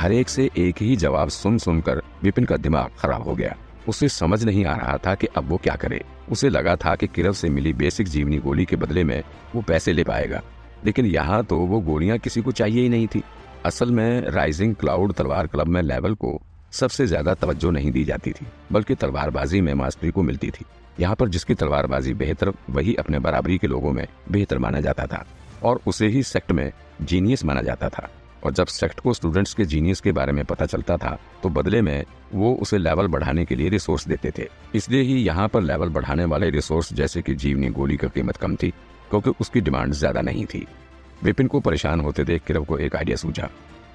हर एक से एक ही जवाब सुन सुनकर विपिन का दिमाग खराब हो गया। उसे समझ नहीं आ रहा था कि अब वो क्या करे। उसे लगा था कि किरव से मिली बेसिक जीवनी गोली के बदले में वो पैसे ले पाएगा, लेकिन यहाँ तो वो गोलियां किसी को चाहिए ही नहीं थी। असल में राइजिंग क्लाउड तलवार क्लब में लेवल को सबसे ज्यादा तवज्जो नहीं दी जाती थी, बल्कि तलवारबाजी में मास्टरी को मिलती थी। यहाँ पर जिसकी तलवारबाजी बेहतर, वही अपने बराबरी के लोगों में बेहतर माना जाता था और उसे ही सेक्ट में जीनियस माना जाता था। और जब सेक्ट को स्टूडेंट्स के जीनियस के बारे में पता चलता था तो बदले में वो उसे लेवल बढ़ाने के लिए रिसोर्स देते थे। इसलिए ही यहाँ पर लेवल बढ़ाने वाले रिसोर्स जैसे कि जीवनी गोली की कीमत कम थी, क्योंकि उसकी डिमांड ज्यादा नहीं थी। विपिन को परेशान होते देख किरव को एक आइडिया सूझा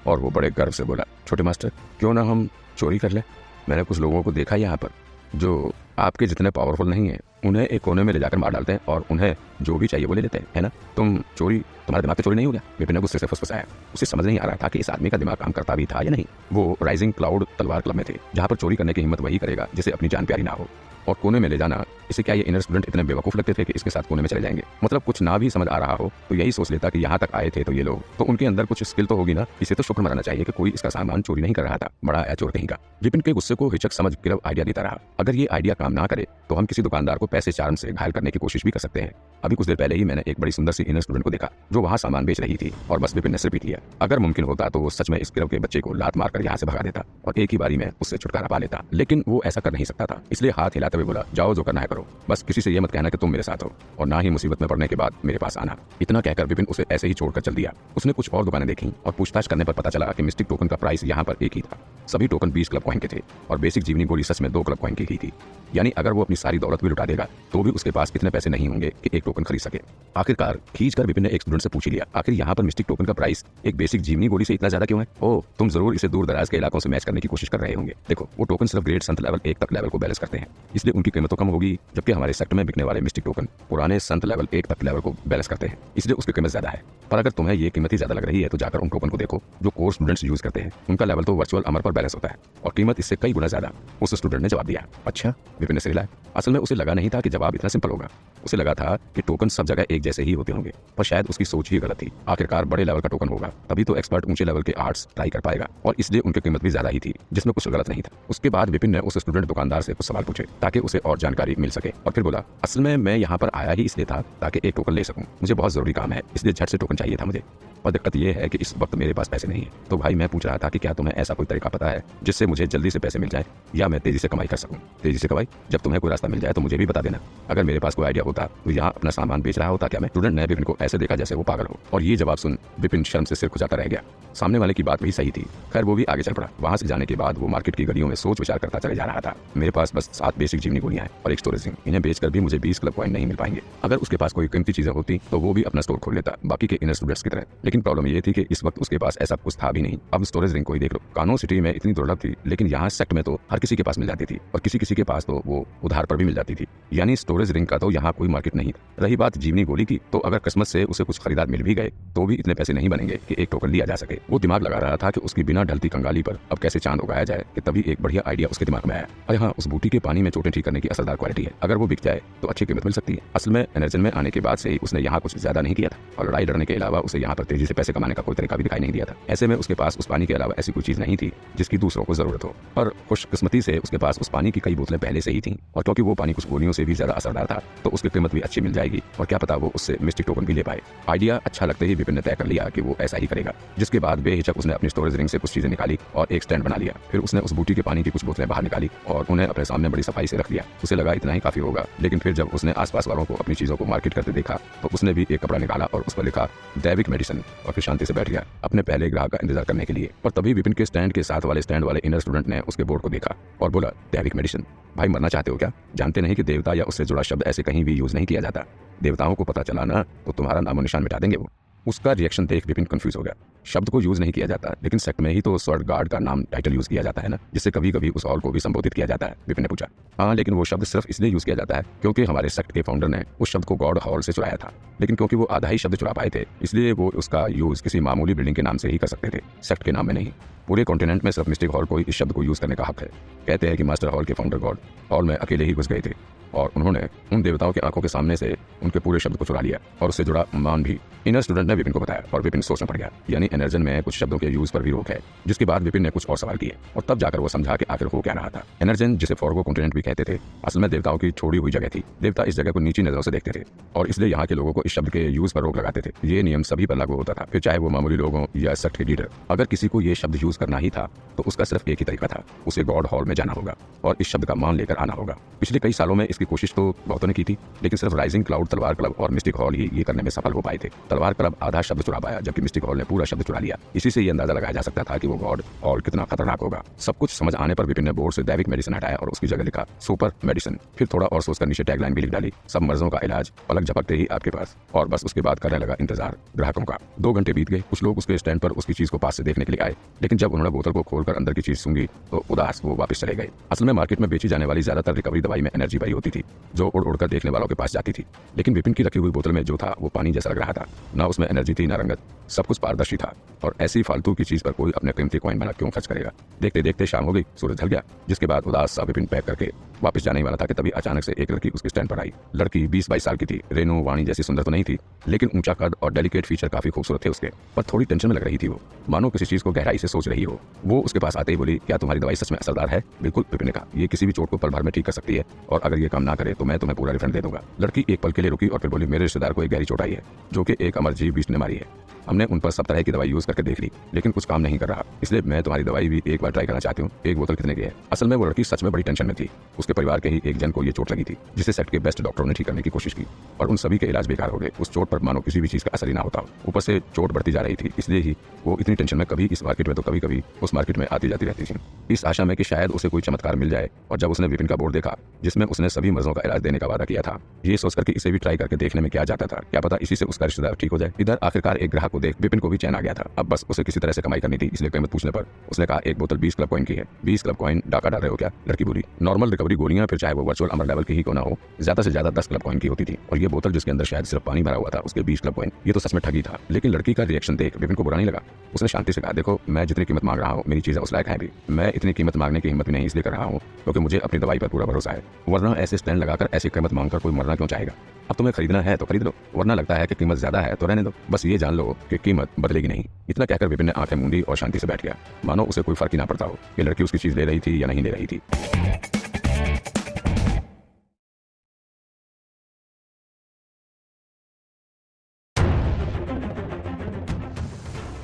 और वो बड़े गर्व से बोला, छोटे मास्टर, क्यों ना हम चोरी कर लें? मैंने कुछ लोगों को देखा यहाँ पर जो आपके जितने पावरफुल नहीं है, उन्हें एक कोने में ले जाकर मार डालते हैं और उन्हें जो भी चाहिए वो ले लेते हैं, है ना? तुम्हारा दिमाग तो चोरी नहीं हो गया? विपिन ने गुस्से से फुसफुसाया। उसे समझ नहीं आ रहा था कि इस आदमी का दिमाग काम करता भी था या नहीं। वो राइजिंग क्लाउड तलवार क्लब में थे, जहाँ पर चोरी करने की हिम्मत वही करेगा जिसे अपनी जान प्यारी ना हो। और कोने में ले जाना, इसे क्या ये इनर स्टूडेंट इतने बेवकूफ लगते थे कि इसके साथ कोने में चले जाएंगे? मतलब कुछ ना भी समझ आ रहा हो तो यही सोच लेता कि यहाँ तक आए थे तो ये लोग, तो उनके अंदर कुछ स्किल तो होगी ना। इसे तो शुक्र मनाना चाहिए कि कोई इसका सामान चोरी नहीं कर रहा था। बड़ा या चोर कहीं का। विपिन के गुस्से को हिचक समझ किरव आइडिया देता रहा, अगर ये आइडिया काम ना करे तो हम किसी दुकानदार को पैसे चार्म से घायल करने की कोशिश भी कर सकते हैं। अभी कुछ देर पहले ही मैंने एक बड़ी सुंदर सी इनर स्टूडेंट को देखा जो वहाँ सामान बेच रही थी और बस विपिन ने सिर पीट लिया। अगर मुमकिन होता तो वो सच में इस किरव के बच्चे को लात मारकर यहाँ से भगा देता और एक ही बारी में उससे छुटकारा पा लेता, लेकिन वो ऐसा कर नहीं सकता था। इसलिए हाथ हिलाते हुए बोला, जाओ जो करना है करो, बस किसी से ये मत कहना कि तुम मेरे साथ हो और ना ही मुसीबत में पड़ने के बाद मेरे पास आना। इतना कहकर विपिन उसे ऐसे ही छोड़कर चल दिया। उसने कुछ और दुकानें देखी और पूछताछ करने पर पता चला कि मिस्टिक टोकन का प्राइस यहाँ पर एक ही था। सभी टोकन 20 क्लब कॉइन के थे और बेसिक जीवनी गोली सच में 2 क्लब कॉइन की ही थी। यानी अगर वो अपनी सारी दौलत भी लुटा देगा तो भी उसके पास इतने पैसे नहीं होंगे कि एक टोकन खरीद सके। आखिरकार खींचकर विपिन ने एक स्टूडेंट से पूछ लिया, आखिर यहाँ पर मिस्टिक टोकन का प्राइस एक बेसिक जीवनी गोली से इतना ज्यादा क्यों है? ओह, तुम जरूर इसे दूर दराज के इलाकों से मैच करने की कोशिश कर रहे होंगे। देखो, वो टोकन सिर्फ ग्रेड संत लेवल 1 तक लेवल को बैलेंस करते हैं, इसलिए उनकी कीमत तो कम होगी, जबकि हमारे सेक्टर में बिकने वाले मिस्टिक टोकन पुराने संत लेवल 1 तक लेवल को बैलेंस करते हैं, इसलिए उसकी कीमत ज्यादा है। पर अगर तुम्हें ये कीमत ही ज्यादा लग रही है तो जाकर उन टोकन को देखो जो कोर स्टूडेंट्स यूज करते हैं, उनका लेवल तो वर्चुअल अमर पर बैलेंस होता है और कीमत इससे कई गुना ज्यादा। उस स्टूडेंट ने जवाब दिया। अच्छा, विपिन ने सिर हिलाया। असल में उसे लगा नहीं था कि जवाब इतना सिंपल होगा। उसे लगा था कि टोकन सब जगह एक जैसे ही होते होंगे, पर शायद उसकी सोच ही गलत थी। आखिरकार बड़े लेवल का टोकन होगा तभी तो एक्सपर्ट ऊंचे लेवल के आर्ट्स ट्राई कर पाएगा और इसलिए उनकी कीमत भी ज्यादा ही थी, जिसमें कुछ गलत नहीं था। उसके बाद विपिन ने उस स्टूडेंट दुकानदार से कुछ सवाल पूछे ताकि उसे और जानकारी मिल सके और फिर बोला, असल में मैं यहाँ पर आया ही इसलिए था ताकि एक टोकन ले सकूं। मुझे बहुत जरूरी काम है, इसलिए झट से टोकन चाहिए था मुझे, और दिक्कत यह है कि इस वक्त मेरे पास पैसे नहीं है। तो भाई मैं पूछ रहा था कि क्या तुम्हें ऐसा कोई तरीका पता है जिससे मुझे जल्दी से पैसे मिल जाए या मैं तेजी से कमाई कर सकूं? तेजी से कमाई? जब तुम्हें कोई रास्ता मिल जाए तो मुझे भी बता देना। अगर मेरे पास कोई आइडिया होता तो यहाँ अपना सामान बेच रहा होता क्या मैं? स्टूडेंट ने विपिन को ऐसे देखा जैसे वो पागल हो, और ये जवाब सुन विपिन शर्म से सिर खुजाता रह गया। सामने वाले की बात भी सही थी। खैर वो भी आगे चल पड़ा। वहां से जाने के बाद वो मार्केट की गलियों में सोच विचार करता चले जा रहा था। मेरे पास बस 7 बेसिक जीवनी गोलियां हैं और एक स्टोरेज रिंग, इन्हें बेचकर भी मुझे 20 क्लब पॉइंट नहीं मिल पाएंगे। अगर उसके पास कोई कीमती चीजें होती तो वो भी अपना स्टोर खोल लेता बाकी के इनर स्टूडेंट्स की तरह, लेकिन प्रॉब्लम ये थी कि इस वक्त उसके पास ऐसा कुछ था भी नहीं। अब स्टोरेज रिंग को ही देख लो, कानो सिटी में इतनी दुर्लभ थी, लेकिन यहाँ सेक्ट में तो हर किसी के पास मिल जाती थी और किसी किसी के पास तो वो उधार पर भी मिल जाती थी। यानी स्टोरेज रिंग का तो यहाँ कोई मार्केट नहीं। रही बात जीवनी गोली की, तो अगर किस्मत से उसे कुछ खरीदार मिल भी गए तो भी इतने पैसे नहीं बनेंगे कि एक टोकन लिया जा सके। वो दिमाग लगा रहा था कि उसकी बिना ढलती कंगाली पर अब कैसे चांद उगाया जाए कि तभी एक बढ़िया आइडिया उसके दिमाग में आया। अरे हाँ, उस बूटी के पानी में चोटें ठीक करने की असरदार क्वालिटी है, अगर वो बिक जाए तो अच्छी कीमत मिल सकती है। असल में एनर्जन में आने के बाद से ही उसने यहाँ कुछ ज्यादा नहीं किया था और लड़ाई लड़ने के अलावा उसे यहाँ पर तेजी से पैसे कमाने का कोई तरीका भी दिखाई नहीं दिया था। ऐसे में उसके पास उस पानी के अलावा ऐसी कोई चीज नहीं थी जिसकी दूसरों को जरूरत हो, और खुशकिस्मती से उसके पास उस पानी की कई बोतलें पहले से ही थी, और क्योंकि वो पानी कुछ गोलियों से भी ज्यादा असरदार था तो उसकी कीमत भी अच्छी मिल जाएगी और क्या पता वो उससे मिस्टिक टोकन भी ले पाए। आइडिया अच्छा लगते ही विपिन ने तय कर लिया कि वो ऐसा ही करेगा, जिसके बाद बेहिचक उसने अपनी स्टोरेज रिंग से कुछ चीजें निकाली और एक स्टैंड बना लिया। फिर उसने उस बूटी के पानी की कुछ बोतलें बाहर निकाली और उन्हें अपने सामने बड़ी सफाई से रख लिया। उसे लगा इतना ही काफी होगा, लेकिन फिर जब उसने आसपास वालों को अपनी चीजों को मार्केट करते देखा तो उसने भी एक कपड़ा निकाला और उस पर लिखा दैविक मेडिसिन, और फिर शांति से बैठ गया अपने पहले ग्राहक का इंतजार करने के लिए। और तभी विपिन के स्टैंड के साथ वाले स्टैंड वाले इनर स्टूडेंट ने उसके बोर्ड को देखा और बोला, दैविक मेडिसिन? भाई मरना चाहते हो क्या? जानते नहीं कि देवता या उससे जुड़ा शब्द ऐसे कहीं भी यूज नहीं किया जाता। देवताओं को पता चला ना तो तुम्हारा नामो निशान मिटा देंगे वो। उसका रिएक्शन देख विपिन कंफ्यूज हो गया। शब्द को यूज नहीं किया जाता, लेकिन सेक्ट में ही तो स्वॉर्ड गार्ड का नाम टाइटल यूज किया जाता है ना, जिससे कभी कभी उस ऑल को भी संबोधित किया जाता है। विपिन ने पूछा, हाँ, लेकिन वो शब्द सिर्फ इसलिए यूज किया जाता है क्योंकि हमारे सेक्ट के फाउंडर ने उस शब्द को गॉड हॉल से चुराया था, लेकिन क्योंकि वो आधा ही शब्द चुरा पाए थे इसलिए वो उसका यूज किसी मामूली बिल्डिंग के नाम से ही कर सकते थे, सेक्ट के नाम में नहीं। पूरे कॉन्टिनेंट में सिर्फ मिस्टिक हॉल को इस शब्द को यूज करने का हक है। कहते हैं कि मास्टर हॉल के फाउंडर गॉड हॉल में अकेले ही घुस गए थे और उन्होंने उन देवताओं की आंखों के सामने से उनके पूरे शब्द को चुरा लिया और उससे जुड़ा मान भी। इनर स्टूडेंट ने विपिन को बताया और विपिन सोचना पड़ गया, यानी एनर्जन में कुछ शब्दों के यूज पर भी रोक है। जिसके बाद विपिन ने कुछ और सवाल किए और तब जाकर वो समझा कि आखिर हो क्या रहा था। एनर्जन, जिसे फॉर्गो कॉन्टिनेंट भी कहते थे, असल में देवताओं की छोड़ी हुई जगह थी। देवता इस जगह को नीची नजरों से देखते थे और इसलिए यहाँ के लोगों को इस शब्द के यूज पर रोक लगाते थे। ये नियम सभी पर लागू होता था, फिर चाहे वो मामूली लोग हों या सेक्ट के लीडर। अगर किसी को ये शब्द यूज करना ही था तो उसका सिर्फ एक ही तरीका था, उसे गॉड हॉल में जाना होगा और इस शब्द का मान लेकर आना होगा। पिछले कई सालों में इसकी कोशिश तो बहुतों ने की थी, लेकिन सिर्फ राइजिंग क्लाउड तलवार क्लब और मिस्टिक हॉल ही ये करने में सफल हो पाए थे। तलवार क्लब आधा शब्द चुरा पाया, जबकि मिस्टिक हॉल ने पूरा शब्द चुरा लिया। इसी से ये अंदाजा लगाया जा सकता था कि वो गॉड हॉल कितना खतरनाक होगा। सब कुछ समझ आने पर विपिन ने बोर्ड से दैविक मेडिसिन हटाया और उसकी जगह लिखा सुपर मेडिसिन। फिर थोड़ा और सोचकर नीचे टैगलाइन भी लिख डाली, सब मर्जों का इलाज पलक झपकते ही आपके पास। और बस उसके बाद करने लगा इंतजार ग्राहकों का। 2 घंटे बीत गए। कुछ लोग उसके स्टैंड पर उसकी चीज को पास से देखने के लिए आए, लेकिन जब उन्होंने बोतल को खोलकर अंदर की चीज सूंघी तो उदास वो वापस चले गए। असल में मार्केट में बेची जाने वाली ज्यादातर रिकवरी दवाई में एनर्जी भरी होती थी जो उड़ उड़कर देखने वालों के पास जाती थी, लेकिन विपिन की रखी हुई बोतल में जो था वो पानी जैसा लग रहा था। ना उसमें एनर्जी थी, ना रंगत, सब कुछ पारदर्शी था। और ऐसी फालतू की चीज पर कोई अपने कीमती कॉइन बना क्यों खर्च करेगा। देखते देखते शाम हो गई, सूरज ढल गया। जिसके बाद उदास सा विपिन पैक करके वापस जाने ही वाला था कि तभी अचानक से एक लड़की उसके स्टैंड पर आई। लड़की 20-22 साल की थी। रेनू वाणी जैसी सुंदर तो नहीं थी, लेकिन ऊंचा कद और डेलिकेट फीचर काफी खूबसूरत थे उसके। पर थोड़ी टेंशन में लग रही थी वो, मानो किसी चीज को गहराई से सोच रही हो। वो उसके पास आते ही बोली, क्या तुम्हारी दवाई सच में असरदार है? बिल्कुल, विपिन ने कहा, ये किसी भी चोट को पल भर में ठीक कर सकती है और अगर ये काम ना करे तो मैं तुम्हें पूरा रिफंड दे दूंगा। लड़की एक पल के लिए रुकी और फिर बोली, मेरे रिश्तेदार को एक गहरी चोट आई है जो कि एक अमर जीव बीस्ट ने मारी है। हमने उन पर सब तरह की दवाई यूज करके देख ली, लेकिन कुछ काम नहीं कर रहा, इसलिए मैं तुम्हारी दवाई भी एक बार ट्राई करना चाहती हूँ। एक बोतल कितने की है? असल में वो लड़की सच में बड़ी टेंशन में थी। उसके परिवार के ही एक जन को ये चोट लगी थी, जिसे सेक्ट के बेस्ट डॉक्टरों ने ठीक करने की कोशिश की और उन सभी के इलाज बेकार हो गए। उस चोट पर मानो किसी भी चीज का असर ही ना होता हो। ऊपर से चोट बढ़ती जा रही थी, इसलिए ही वो इतनी टेंशन में कभी इस मार्केट में तो कभी कभी उस मार्केट में आती जाती रहती थी, इस आशा में कि शायद उसे कोई चमत्कार मिल जाए। और जब उसने विपिन का बोर्ड देखा जिसमें उसने सभी मर्जों का इलाज देने का वादा किया था, ये सोचकर कि इसे भी ट्राई करके देखने में क्या जाता था, क्या पता इसी से उसका रिश्तेदार ठीक हो जाए। इधर आखिरकार एक ग्राहक को देख विपिन को भी चैन आ गया था। अब बस उसे किसी तरह से कमाई करनी थी, इसलिए कीमत पूछने पर उसने कहा, एक बोतल 20 क्लब कॉइन की है। 20 क्लब कॉइन डाका डाल रहे हो क्या? लड़की बोली, नॉर्मल रिकवरी गोलियां, फिर चाहे वो वर्चुअल अमर लेवल की ही क्यों ना हो, ज्यादा से ज्यादा 10 क्लब कॉइन की होती थी। और ये बोतल जिसके अंदर शायद सिर्फ पानी भरा हुआ था, उसके 20 क्लब कॉइन। ये तो सच में ठगी था। लेकिन लड़की का रिएक्शन देख विपिन को बुरा नहीं लगा। उसने शांति से कहा, देखो मैं जितनी कीमत मांग रहा हूँ मेरी चीजें उस लायक है भी। मैं इतनी कीमत मांगने की हिम्मत भी नहीं इसलिए कर रहा हूँ क्योंकि मुझे अपनी दवाई पर पूरा भरोसा है, वरना ऐसे स्टैंड लगाकर ऐसी कीमत मांगकर कोई मरना क्यों चाहेगा। अब तुम्हें खरीदना है तो खरीद लो, वरना लगता है कि कीमत ज्यादा है तो रहने दो। बस ये जान लो कि कीमत बदलेगी नहीं। इतना कहकर विपिन ने आंखें मूंदी और शांति से बैठ गया, मानो उसे कोई फर्क ही ना पड़ता हो कि लड़की उसकी चीज ले रही थी या नहीं ले रही थी।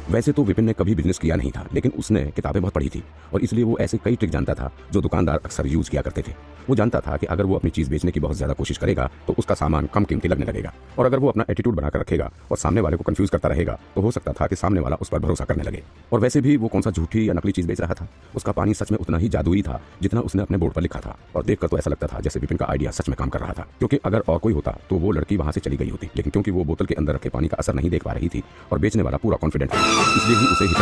वैसे तो विपिन ने कभी बिजनेस किया नहीं था, लेकिन उसने किताबें बहुत पढ़ी थी और इसलिए वो ऐसे कई ट्रिक जानता था जो दुकानदार अक्सर यूज किया करते थे। वो जानता था कि अगर वो अपनी चीज बेचने की बहुत ज्यादा कोशिश करेगा तो उसका सामान कम कीमती लगने लगेगा, और अगर वो अपना एटीट्यूड बनाकर रखेगा और सामने वाले को कंफ्यूज करता रहेगा तो हो सकता था कि सामने वाला उस पर भरोसा करने लगे। और वैसे भी वो कौन सा झूठी या नकली चीज बेच रहा था, उसका पानी सच में उतना ही जादुई था जितना उसने अपने बोर्ड पर लिखा था। और देखकर तो ऐसा लगता था जैसे विपिन का आइडिया सच में काम कर रहा था, क्योंकि अगर और कोई होता तो वो लड़की वहां से चली गई होती, लेकिन क्योंकि वो बोतल के अंदर रखे पानी का असर नहीं देख पा रही थी और बेचने वाला पूरा कॉन्फिडेंट था, इसलिए ही उसे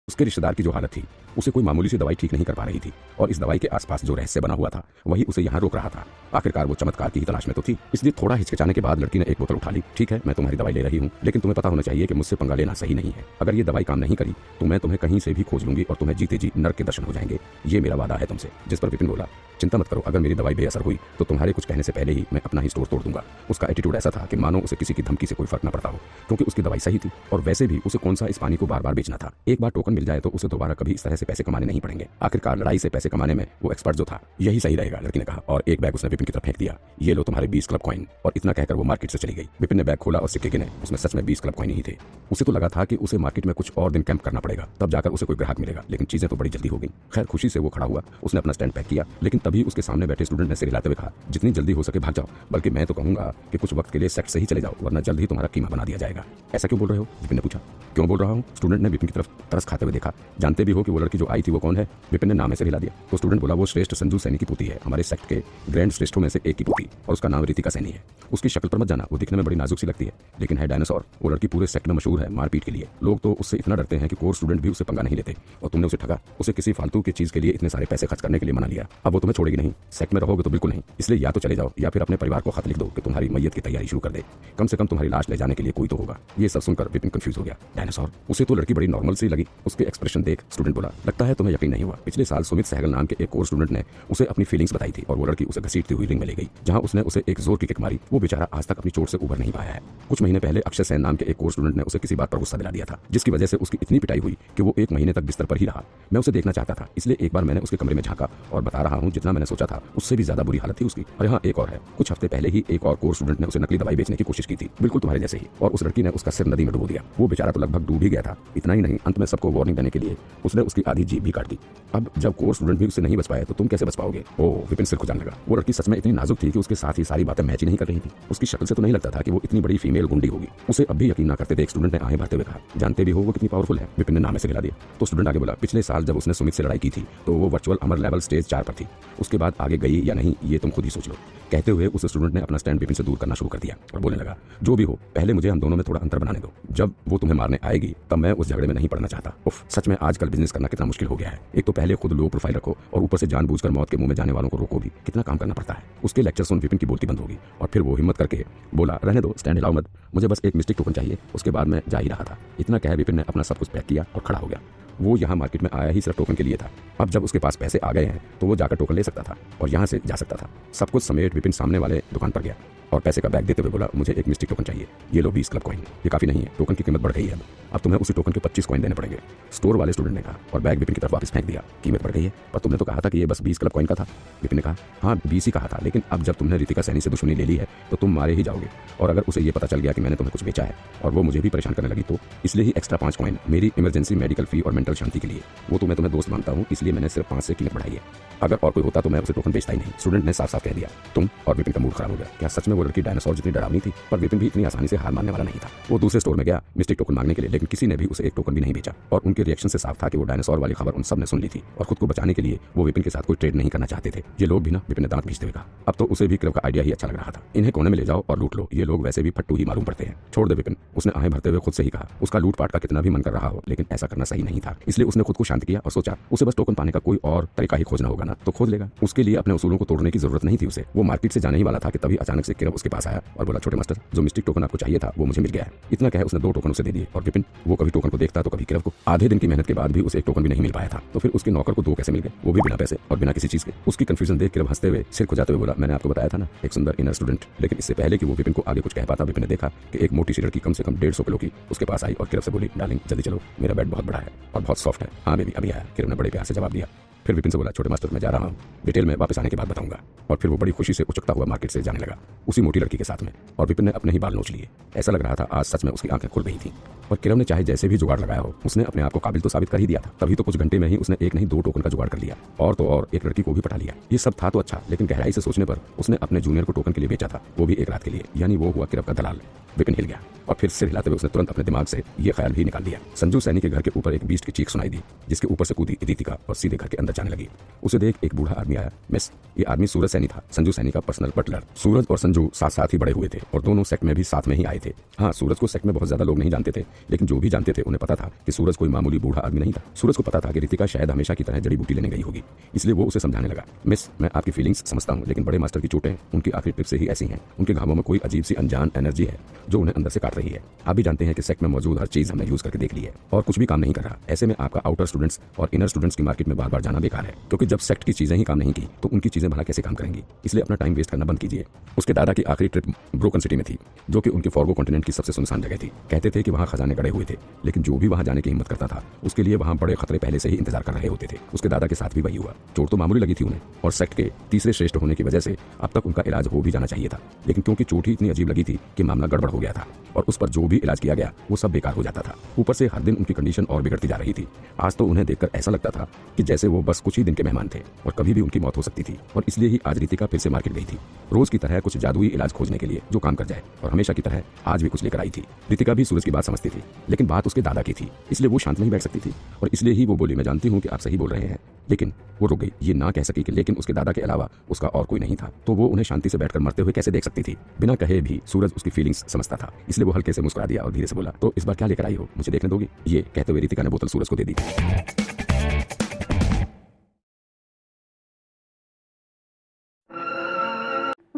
उसके रिश्तेदार की जो हालत थी, उसे कोई मामूली सी दवाई ठीक नहीं कर पा रही थी और इस दवाई के आसपास जो रहस्य बना हुआ था वही उसे यहाँ रोक रहा था। आखिरकार वो चमत्कार की ही तलाश में तो थी, इसलिए थोड़ा हिचकिचाने के बाद लड़की ने एक बोतल उठा ली। ठीक है, मैं तुम्हारी दवाई ले रही हूँ, लेकिन तुम्हें पता होना चाहिए कि मुझसे पंगा लेना सही नहीं है। अगर ये दवाई काम नहीं करी तो मैं तुम्हें कहीं से भी खोज लूंगी और तुम्हें जीते जी नर्क के दर्शन हो जाएंगे। ये मेरा वादा है तुमसे। जिस पर विपिन बोला, चिंता मत करो, अगर मेरी दवाई बेअसर हुई तो तुम्हारे कुछ कहने से पहले ही मैं अपना ही स्टोर तोड़ दूंगा। उसका एटीट्यूड ऐसा था कि मानो उसे किसी की धमकी से कोई फर्क न पड़ता हो, क्योंकि उसकी दवाई सही थी और वैसे भी उसे कौन सा इस पानी को बार बार बेचना था। एक बार टोकन मिल जाए तो उसे दोबारा कभी इस तरह से पैसे कमाने नहीं पड़ेंगे। आखिरकार लड़ाई से पैसे कमाने में वो एक्सपर्ट जो था, यही सही रहेगा, लड़की ने कहा और एक बैग उसने विपिन की तरफ फेंक दिया। ये लो तुम्हारे 20 क्लब कॉइन। और इतना कहकर वो मार्केट से चली गई। विपिन ने बैग खोला और सिक्के गिने, उसमें सच में 20 क्लब कॉइन ही थे। उसे तो लगा था कि उसे मार्केट में कुछ और दिन कैंप करना पड़ेगा, तब जाकर उसे कोई ग्राहक मिलेगा, लेकिन चीजें तो बड़ी जल्दी हो गई। खैर, खुशी से वो खड़ा हुआ, उसने अपना स्टैंड पैक किया, लेकिन तभी उसके सामने बैठे स्टूडेंट ने सिर हिलाते हुए कहा, जितनी जल्दी हो सके भाग जाओ, बल्कि मैं तो कहूंगा कि कुछ वक्त के लिए सेक्ट से ही चले जाओ, वरना जल्द ही तुम्हारा कीमा बना दिया जाएगा। ऐसा क्यों बोल रहे हो? विपिन ने पूछा। क्यों बोल रहा हूँ? स्टूडेंट ने विपिन की तरफ तरस खाते हुए हुए देखा। जानते भी हो कि वो लड़की जो आई थी वो कौन है? विपिन ने नाम ऐसे हिला दिया। तो स्टूडेंट बोला वो श्रेष्ठ संजू सैनी की पोती है, हमारे सेक्ट के ग्रैंड श्रेष्ठों में से एक की पोती, और उसका नाम रितिका सैनी है। उसकी शक्ल पर मत जाना, वो दिखने में बड़ी नाजुक सी लगती है लेकिन है डायनासोर। वो लड़की पूरे सेक्ट में मशहूर है मारपीट के लिए। लोग तो उससे इतना डरते हैं कि कोर स्टूडेंट भी उसे पंगा नहीं लेते, और तुमने उसे ठगा, उसे किसी फालतू की चीज के लिए इतने सारे पैसे खर्च करने के लिए मना लिया। अब वो तुम्हें छोड़ेगी नहीं, सेक्ट में रहोगे तो बिल्कुल नहीं। इसलिए या तो चले जाओ या फिर अपने परिवार को खत लिख दो कि तुम्हारी मैयत की तैयारी शुरू कर दे, कम से कम तुम्हारी लाश ले जाने के लिए कोई तो होगा। ये सब सुनकर विपिन कंफ्यूज हो गया। डायनासोर? उसे तो लड़की बड़ी नॉर्मल सी लगी, उसके एक्सप्रेशन देख। स्टूडेंट बोला लगता है तुम्हें यकीन नहीं हुआ। पिछले साल सुमित सहगल नाम के एक कोर स्टूडेंट ने उसे अपनी फीलिंग्स बताई थी और वो लड़की उसे घसीटती हुई रिंग में ले गई, जहां उसने उसे एक जोर की किक मारी। वो बेचारा आज तक अपनी चोट से उभर नहीं पाया है। कुछ महीने पहले अक्षय सेन नाम के एक कोर स्टूडेंट ने उसे किसी बात पर गुस्सा दिला दिया था, जिसकी वजह से उसकी इतनी पिटाई हुई कि वो 1 महीने तक बिस्तर पर ही रहा। मैं उसे देखना चाहता था, इसलिए एक बार मैंने उसके कमरे में झांका और बता रहा हूँ जितना मैंने सोचा था उससे भी ज्यादा बुरी हालत थी उसकी। और यहाँ एक और है, कुछ हफ्ते पहले ही एक और कोर स्टूडेंट ने उसे नकली दवाई बेचने की कोशिश की थी, बिल्कुल तुम्हारे जैसे ही, और उस लड़की ने उसका सिर नदी में डुबो दिया। वो बेचारा तो लगभग डूब ही गया था। इतना ही नहीं, अंत में सबको वार्निंग देने के लिए उसने उसकी आधी जीभ भी काट दी। अब जब कोर स्टूडेंट भी उससे नहीं बच पाए तो तुम कैसे बच पाओगे? ओह, विपिन सिर खुजाने लगा। वो लड़की सच में इतनी नाजुक थी कि उसके साथ ही सारी बातें मैच ही नहीं कर रही थी। उसकी शक्ल से तो नहीं लगता था कि वो इतनी बड़ी फीमेल गुंडी होगी। उसे अब भी यकीन न करते देख स्टूडेंट ने आए भरते हुए कहा, जानते भी हो वो कितनी पावरफुल है? विपिन ने नाम से गिरा दिया। तो स्टूडेंट आगे बोला, पिछले साल जब उसने सुमित से लड़ाई की थी तो वो वर्चुअल अमर लेवल स्टेज 4 पर थी। उसके बाद आगे गई या नहीं ये तुम खुद ही सोच लो। कहते हुए उस स्टूडेंट ने अपना स्टैंड विपिन से दूर करना शुरू कर दिया और बोलने लगा, जो भी हो पहले मुझे हम दोनों में थोड़ा अंतर बनाने दो। जब वो तुम्हें मारने आएगी तब मैं उस झगड़े में नहीं पड़ना चाहता। उफ, सच में आजकल बिजनेस करना कितना मुश्किल हो गया है। एक तो पहले खुद लो प्रोफाइल रखो और ऊपर से जानबूझकर मौत के मुंह में जाने वालों को रोको भी, कितना काम करना पड़ता है। उसके लेक्चर सुन विपिन की बोलती बंद होगी और फिर वो हिम्मत करके बोला, रहने दो, स्टैंड हिलाओ मत, मुझे बस एक मिस्टिक टोकन चाहिए, उसके बाद मैं जा ही रहा था। इतना कह विपिन ने अपना सब कुछ पैक किया और खड़ा हो गया। वो यहाँ मार्केट में आया ही सिर्फ टोकन के लिए था। अब जब उसके पास पैसे आ गए हैं तो वो जाकर टोकन ले सकता था और यहाँ से जा सकता था। सब कुछ समेट विपिन सामने वाले दुकान पर गया और पैसे का बैग देते हुए बोला, मुझे एक मिस्टिक टोकन चाहिए, ये लो 20 क्लब कॉइन। ये काफी नहीं है, टोकन की कीमत बढ़ गई है, अब तुम्हें उसी टोकन के 25 कॉइन देने पड़ेंगे। स्टोर वाले स्टूडेंट ने कहा और बैग विपिन की तरफ वापस फेंक दिया। कीमत बढ़ गई है, पर तुमने तो कहा था कि ये बस 20 क्लब कॉइन का था। विपिन ने कहा, हाँ 20 ही कहा था, लेकिन अब जब तुमने रितिका सैनी से दुश्मनी ले ली है तो तुम मारे ही जाओगे, और अगर उसे ये पता चल गया कि मैंने तुम्हें कुछ बेचा है और वो मुझे भी परेशान करने लगी तो इसलिए ही एक्स्ट्रा 5 कॉइन मेरी इमरजेंसी मेडिकल फी और मेंटल शांति के लिए। वो तो मैं तुम्हें दोस्त मानता हूँ, इसलिए मैंने सिर्फ 5 से कीमत बढ़ाई है। अगर और कोई होता तो मैं उसे टोकन बेचता ही नहीं। स्टूडेंट ने साफ साफ कह दिया। तुम? और विपिन का मूड खराब हो गया। क्या सच में वो लड़की डायनासोर जितनी डरावनी थी? पर विपिन भी इतनी आसानी से हार मानने वाला नहीं था। वो दूसरे स्टोर में गया मिस्टिक टोकन मांगने के लिए, लेकिन किसी ने भी उसे एक टोकन भी नहीं बेचा, और उनके रिएक्शन से साफ था कि वो डायनासोर वाली खबर उन सब ने सुन ली थी और खुद को बचाने के लिए वो विपिन के साथ कोई ट्रेड नहीं करना चाहते थे। ये लोग भी ना, विपिन ने दांत पीसते हुए कहा। अब तो उसे भी क्लब का आइडिया ही अच्छा लग रहा था। इन्हें कोने में ले जाओ और लूट लो, ये लोग वैसे भी फट्टू ही मालूम पड़ते हैं। छोड़ दे विपिन, उसने आहें भरते हुए खुद से ही कहा। उसका लूटपाट का कितना भी मन कर रहा हो, लेकिन ऐसा करना सही नहीं था। इसलिए उसने खुद को शांत किया और सोचा उसे बस टोकन पाने का कोई और तरीका ही खोजना होगा ना, तो खोज लेगा। उसके लिए अपने उसूलों को तोड़ने की जरूरत नहीं थी उसे। वो मार्केट से जाने ही वाला था कि तभी अचानक से किरव उसके पास आया और बोला, छोटे मास्टर, जो मिस्टिक टोकन आपको चाहिए था वो मुझे मिल गया है। इतना कहे उसने 2 टोकन उसे दे दिए। और विपिन, वो कभी टोकन को देखता तो कभी किरव को। आधे दिन की मेहनत के बाद भी उसे एक टोकन भी नहीं मिल पाया था, तो फिर उसके नौकर को 2 कैसे मिल गए, वो भी बिना पैसे और बिना किसी चीज के। उसकी कंफ्यूजन देख किरव हंसते हुए सिर खुजाते हुए बोला, मैंने आपको बताया था ना, एक सुंदर इनर स्टूडेंट। लेकिन इससे पहले कि वो विपिन को आगे कुछ कह पाता, विपिन ने देखा कि एक मोटी सी लड़की कम से कम 150 किलो की उसके पास आई और किरव से बोली, डार्लिंग जल्दी चलो, मेरा बेड बहुत बड़ा है और बहुत सॉफ्ट है। हाँ बेबी अभी आया, किरव ने बड़े प्यार से जवाब दिया। फिर विपिन से बोला, छोटे मास्टर मैं जा रहा हूँ, डिटेल में वापस आने के बाद बताऊंगा। और फिर वो बड़ी खुशी से उचकता हुआ मार्केट से जाने लगा उसी मोटी लड़की के साथ में, और विपिन ने अपने ही बाल नोच लिए। ऐसा लग रहा था आज सच में उसकी आंखें खुल गई थी। और किरव ने चाहे जैसे भी जुगाड़ लगाया हो, उसने अपने आप को काबिल तो साबित कर ही दिया था। तभी तो कुछ घंटे में ही उसने एक नहीं 2 टोकन का जुगाड़ कर लिया, और तो और एक लड़की को भी पटा लिया। ये सब था तो अच्छा, लेकिन गहराई से सोचने पर उसने अपने जूनियर को टोकन के लिए बेचा था, वो भी एक रात के लिए, यानी वो हुआ किरव का दलाल। विपिन हिल गया और फिर सिर हिलाते हुए उसने तुरंत अपने दिमाग से ये ख्याल भी निकाल दिया। संजू सैनी के घर के ऊपर एक बीस्ट की चीख सुनाई दी, जिसके ऊपर से कूदी रितिका और सीधे घर के अंदर जाने लगी। उसे देख एक बूढ़ा आदमी आया। मिस, ये आदमी सूरज सैनी था, संजू सैनी का पर्सनल बटलर। सूरज और संजू साथ साथ ही बड़े हुए थे और दोनों सेक्ट में भी साथ में ही आए थे। हाँ, सूरज को सेक्ट में बहुत ज्यादा लोग नहीं जानते थे, लेकिन जो भी जानते थे उन्हें पता था कि सूरज कोई मामूली बूढ़ा आदमी नहीं था। सूरज को पता था कि रितिका शायद हमेशा की तरह जड़ी बूटी लेने गई होगी, इसलिए वो उसे समझाने लगा। मिस, मैं आपकी फीलिंग्स समझता हूँ, लेकिन बड़े मास्टर की चोटें उनकी आखिरी ट्रिप से ही ऐसी हैं। उनके घावों में कोई अजीब सी अनजान एनर्जी है जो उन्हें अंदर से काट रही है। आप भी जानते हैं कि सेक्ट में मौजूद हर चीज हमने यूज करके देख ली है और कुछ भी काम नहीं कर रहा। ऐसे में आपका आउटर स्टूडेंट्स और इनर स्टूडेंट्स की मार्केट में बार बार जाना बेकार है, क्योंकि जब सेक्ट की चीजें ही काम नहीं की तो उनकी चीजें भला कैसे काम करेंगी। इसलिए अपना टाइम वेस्ट करना बंद कीजिए। उसके दादा की आखिरी ट्रिप ब्रोकन सिटी में थी, जो कि उनके फॉर्गो कॉन्टिनेंट की सबसे सुनसान जगह थी। कहते थे कि वहाँ खजाने गड़े हुए थे, लेकिन जो भी वहाँ जाने की हिम्मत करता था उसके लिए वहाँ बड़े खतरे पहले से ही इंतजार कर रहे होते थे। उसके दादा के साथ भी वही हुआ। चोट तो मामूली लगी थी उन्हें, और सेक्ट के तीसरे श्रेष्ठ होने की वजह से अब तक उनका इलाज हो भी जाना चाहिए था, लेकिन क्योंकि चोट ही इतनी अजीब लगी थी कि मामला गड़बड़ हो गया था और उस पर जो भी इलाज किया गया वो सब बेकार हो जाता था। ऊपर से हर दिन उनकी कंडीशन और बिगड़ती जा रही थी। आज तो उन्हें देखकर ऐसा लगता था कि जैसे वो बस कुछ ही दिन के मेहमान थे और कभी भी उनकी मौत हो सकती थी। और इसलिए ही आज रितिका फिर से मार्केट गई थी, रोज की तरह कुछ जादुई इलाज खोजने के लिए जो काम कर जाए, और हमेशा की तरह आज भी कुछ लेकर आई थी। रितिका भी सूरज की बात समझती थी। थी, लेकिन बात उसके दादा की थी, इसलिए वो शांत नहीं बैठ सकती थी और इसलिए ही वो बोली, मैं जानती हूँ कि आप सही बोल रहे हैं। लेकिन वो रुक गई, ये ना कह सकी कि लेकिन उसके दादा के अलावा उसका और कोई नहीं था, तो वो उन्हें शांति से बैठकर मरते हुए कैसे देख सकती थी। बिना कहे भी सूरज उसकी फीलिंग्स समझता था, इसलिए वो हल्के से मुस्कुरा दिया और धीरे से बोला, तो इस बार क्या लेकर आई हो, मुझे देखने दोगी? ये कहते हुए रितिका ने बोतल सूरज को दे दी।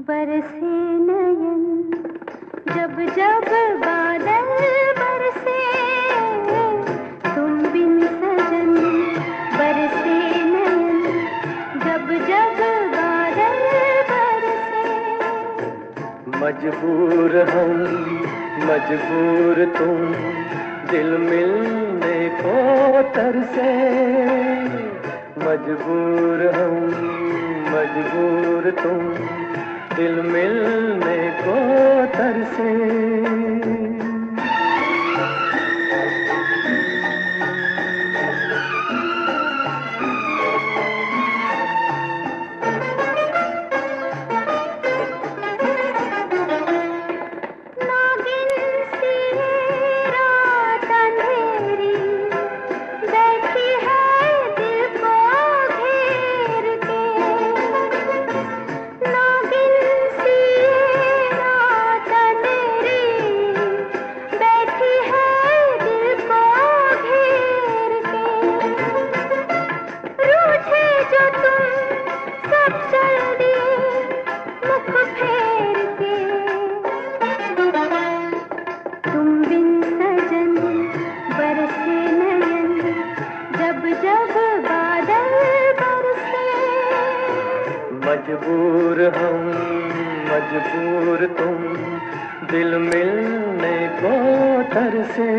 बरसे नयन जब जब बादल बरसे, तुम बिन सजन। बरसे नयन जब जब बादल बरसे। मजबूर हम मजबूर तुम, दिल मिलने को तरसे। मजबूर हम मजबूर तुम, दिल मिलने को तरसे। मजबूर हम मजबूर तुम, दिल मिलने को तरसे।